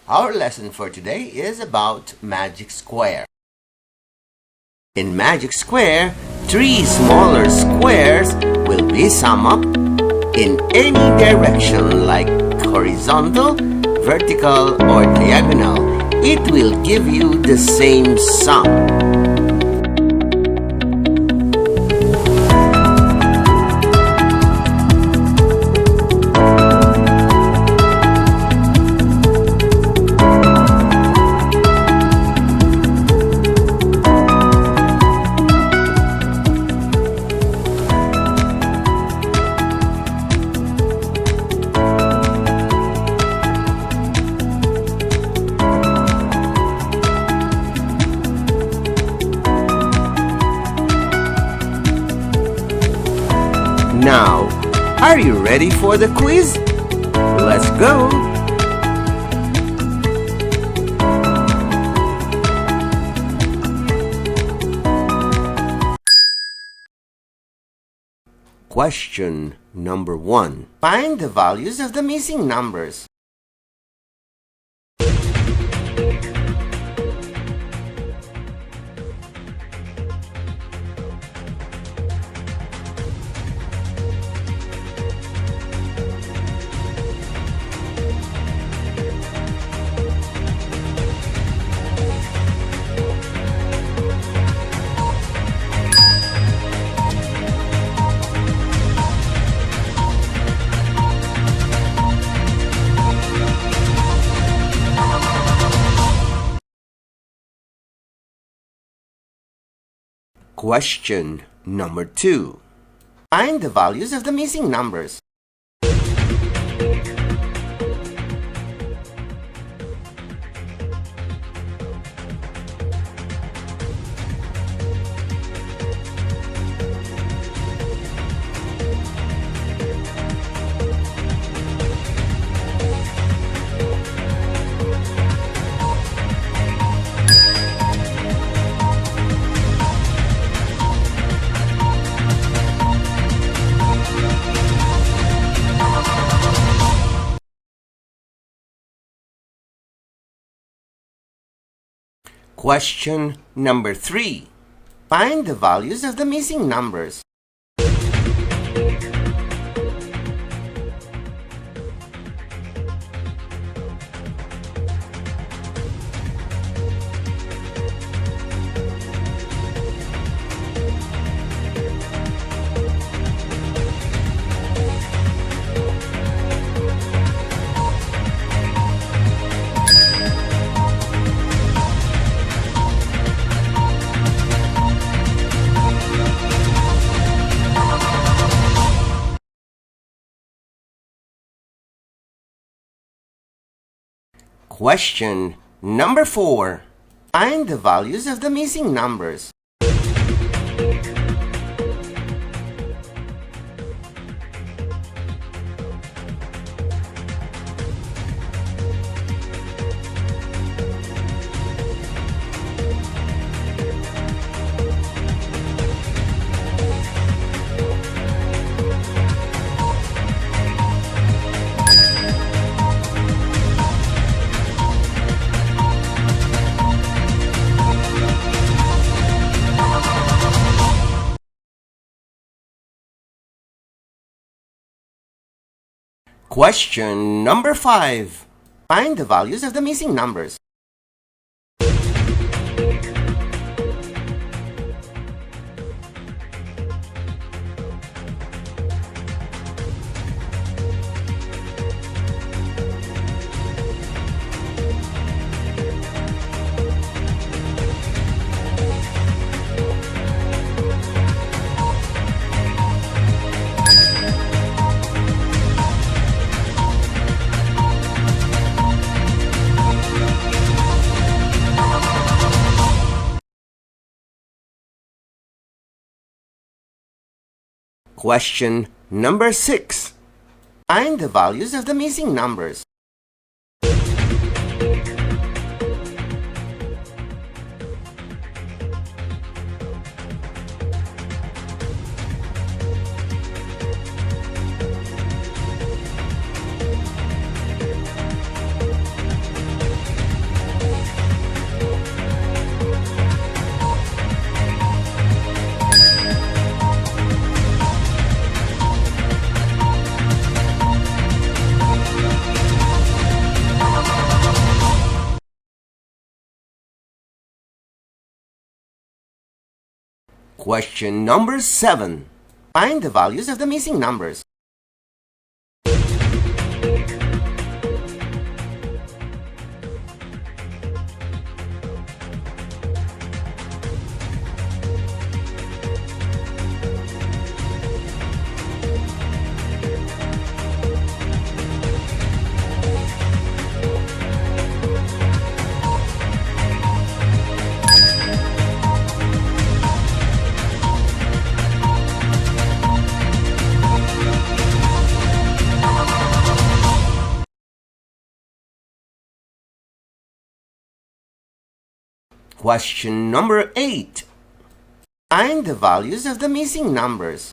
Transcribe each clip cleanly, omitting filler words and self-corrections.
Our lesson for today is about magic square. In magic square, 3 smaller squares will be summed up in any direction like horizontal, vertical, or diagonal. It will give you the same sum. Now, are you ready for the quiz? Let's go! Question number 1. Find the values of the missing numbers. Question number 2. Find the values of the missing numbers. Question number 3. Find the values of the missing numbers. Question number 4. Find the values of the missing numbers. Question number 5. Find the values of the missing numbers. Question number 6. Find the values of the missing numbers. Question number 7. Find the values of the missing numbers. Question number 8. Find the values of the missing numbers.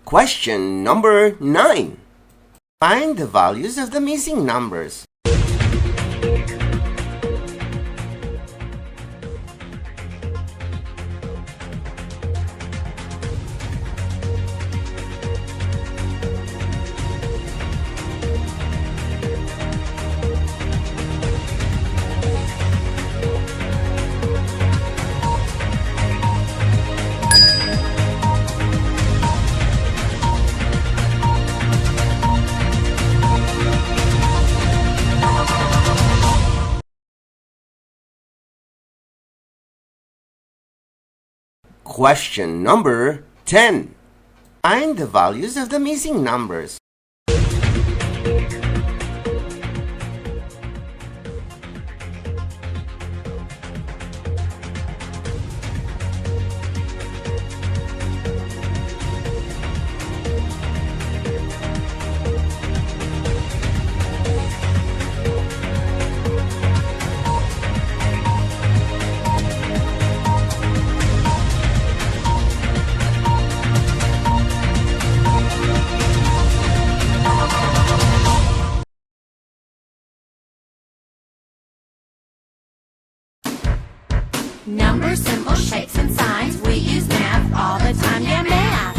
Question number 9. Find the values of the missing numbers. Question number 10. Find the values of the missing numbers. Numbers, symbols, shapes, and signs. We use math all the time, yeah, math.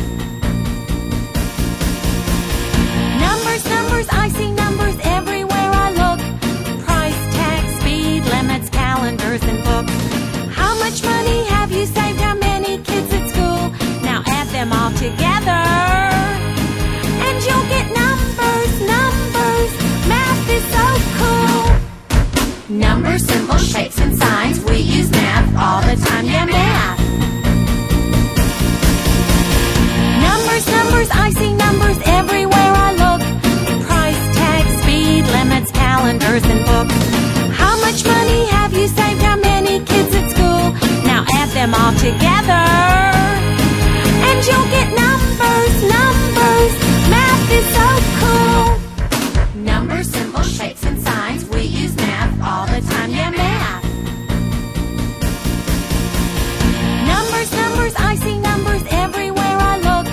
Numbers, numbers, I see numbers everywhere I look. Price tags, speed limits, calendars, and books. How much money have you saved? How many kids at school? Now add them all together, and you'll get numbers, numbers. Math is so cool. Numbers, symbols, shapes, and signs. We use math all the time, yeah, math. Numbers, numbers, I see numbers everywhere I look. Price tags, speed limits, calendars, and books. How much money have you saved? How many kids at school? Now add them all together, and you'll get numbers, numbers. Math is so cool. Numbers, symbols, shapes, and signs. We use math all the time, yeah, math. Numbers, numbers, I see numbers everywhere I look.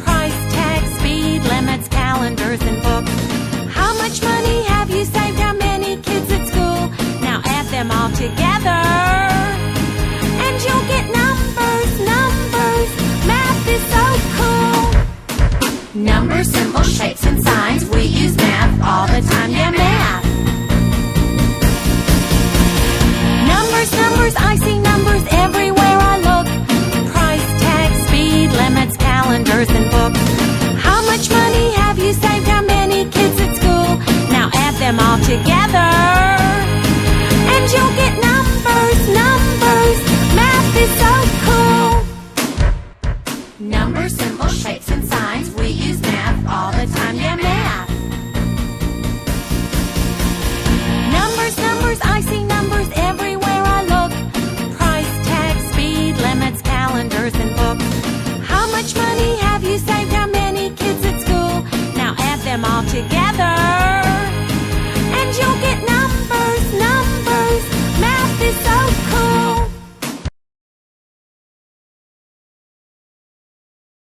Price tags, speed limits, calendars, and books. How much money have you saved? How many kids at school? Now add them all together, and you'll get numbers, numbers. Math is so cool. Numbers, symbols, shapes, and signs. We use math all the time, yeah, math. Numbers, numbers, I see numbers everywhere I look. Price tags, speed limits, calendars, and books. How much money have you saved? How many kids at school? Now add them all together,